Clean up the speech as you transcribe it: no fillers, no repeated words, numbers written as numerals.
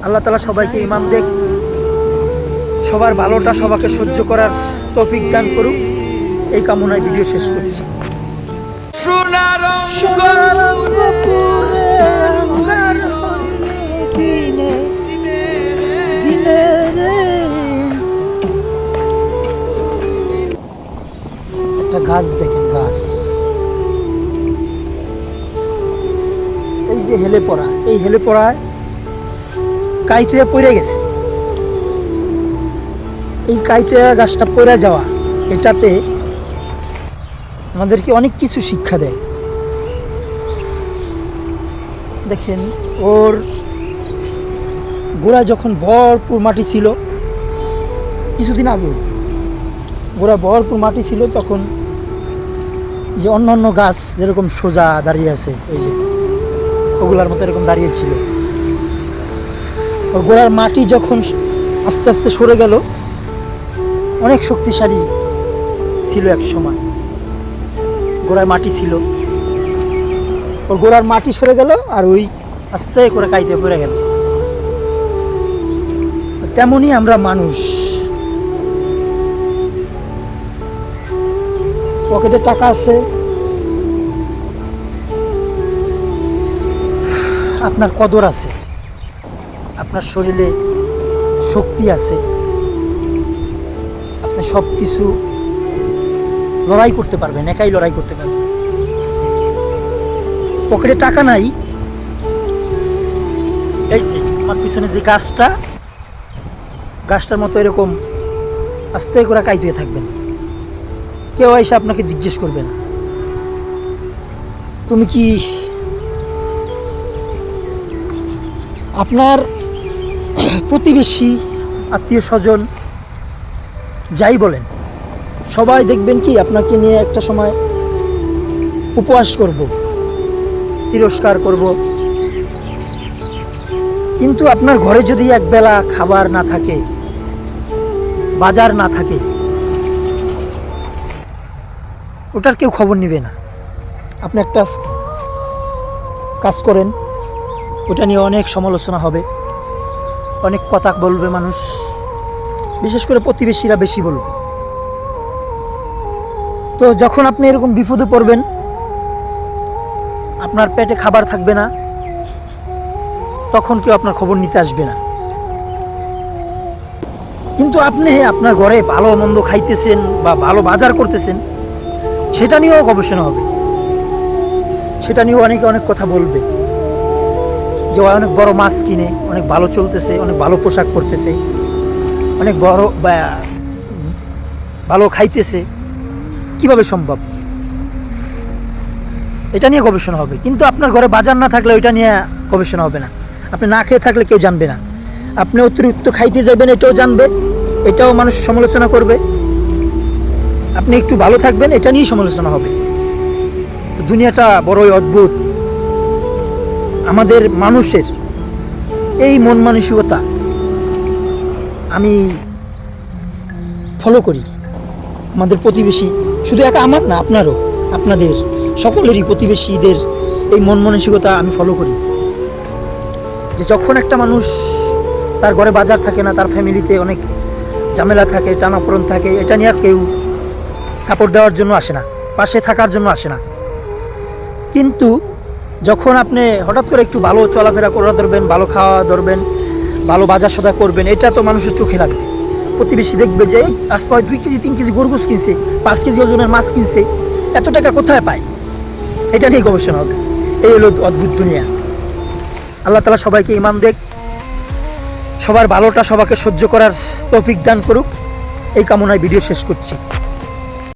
আল্লাহ তাআলা সবাইকে ঈমান দেখ, সবার ভালোটা সবাইকে সহ্য করার তৌফিক দান করুক, এই কামনায় ভিডিও শেষ করছি। একটা গাছ দেখেন, গাছ এই যে হেলে পড়া, এই হেলে পড়ায় কাইতুয়া পড়ে গেছে। এই কাইতুয়া গাছটা পড়ে যাওয়া, এটাতে আমাদেরকে অনেক কিছু শিক্ষা দেয়। দেখেন, ওর গোড়া যখন ভরপুর মাটি ছিল, কিছুদিন আগে গোড়া ভরপুর মাটি ছিল, তখন যে অন্যান্য গাছ যেরকম সোজা দাঁড়িয়ে আছে, ওই যে ওগুলার মতো এরকম দাঁড়িয়ে ছিল, ওর গোড়ার মাটি যখন আস্তে আস্তে সরে গেল, অনেক শক্তিশালী ছিল এক সময়, গোড়ায় মাটি ছিল, ওর গোড়ার মাটি সরে গেল আর ওই আস্তে করে কাইতে পড়ে গেল। তেমনি আমরা মানুষ, পকেটে টাকা আছে, আপনার কদর আছে, আপনার শরীরে শক্তি আছে, আপনি সব কিছু লড়াই করতে পারবেন, একাই লড়াই করতে পারবেন। পকেটে টাকা নাই, এই যে আমার পিছনে যে গাছটার মতো এরকম আস্তে করে কাইতে থাকবেন, কেউ এসে আপনাকে জিজ্ঞেস করবে না তুমি কি। আপনার প্রতিবেশী, আত্মীয় স্বজন যাই বলেন, সবাই দেখবেন কি আপনাকে নিয়ে একটা সময় উপহাস করব, তিরস্কার করব, কিন্তু আপনার ঘরে যদি একবেলা খাবার না থাকে, বাজার না থাকে, ওটার কেউ খবর নিবে না। আপনি একটা কাজ করেন, ওটা নিয়ে অনেক সমালোচনা হবে, অনেক কথা বলবে মানুষ, বিশেষ করে প্রতিবেশীরা বেশি বলবে। তো যখন আপনি এরকম বিপদে পড়বেন, আপনার পেটে খাবার থাকবে না, তখন কেউ আপনার খবর নিতে আসবে না। কিন্তু আপনি আপনার ঘরে ভালো মন্দ খাইতেছেন বা ভালো বাজার করতেছেন, সেটা নিয়েও গবেষণা হবে, সেটা নিয়েও অনেকে অনেক কথা বলবে, যে অনেক বড় মাছ কিনে অনেক ভালো চলতেছে, অনেক ভালো পোশাক পরতেছে, অনেক বড় ভালো খাইতেছে, কিভাবে সম্ভব? এটা নিয়ে গবেষণা হবে। কিন্তু আপনার ঘরে বাজার না থাকলে ওইটা নিয়ে গবেষণা হবে না। আপনি না খেয়ে থাকলে কেউ জানবে না, আপনি অতিরিক্ত খাইতে যাবেন এটাও জানবে, এটাও মানুষ সমালোচনা করবে। আপনি একটু ভালো থাকবেন, এটা নিয়েই সমালোচনা হবে। তো দুনিয়াটা বড়ই অদ্ভুত। আমাদের মানুষের এই মন মানসিকতা আমি ফলো করি। আমাদের প্রতিবেশী, শুধু একা আমার না, আপনারও, আপনাদের সকলেরই প্রতিবেশীদের এই মন মানসিকতা আমি ফলো করি। যে যখন একটা মানুষ তার ঘরে বাজার থাকে না, তার ফ্যামিলিতে অনেক ঝামেলা থাকে, টানাপোড়েন থাকে, এটা নিয়ে কেউ সাপোর্ট দেওয়ার জন্য আসে না, পাশে থাকার জন্য আসে না। কিন্তু যখন আপনি হঠাৎ করে একটু ভালো চলাফেরা করা ধরবেন, ভালো খাওয়া ধরবেন, ভালো বাজার সদা করবেন, এটা তো মানুষের চোখে লাগবে। প্রতিবেশী দেখবে যে আজকে 2 কেজি 3 কেজি গরু গোশ কিনছে, 5 কেজি ওজনের মাছ কিনছে, এত টাকা কোথায় পায়? এটা নিয়ে গবেষণা হবে। এই হলো অদ্ভুত দুনিয়া। আল্লাহ তাআলা সবাইকে ঈমান দেখ, সবার ভালোটা সবাইকে সহ্য করার তৌফিক দান করুক, এই কামনায় ভিডিও শেষ করছি।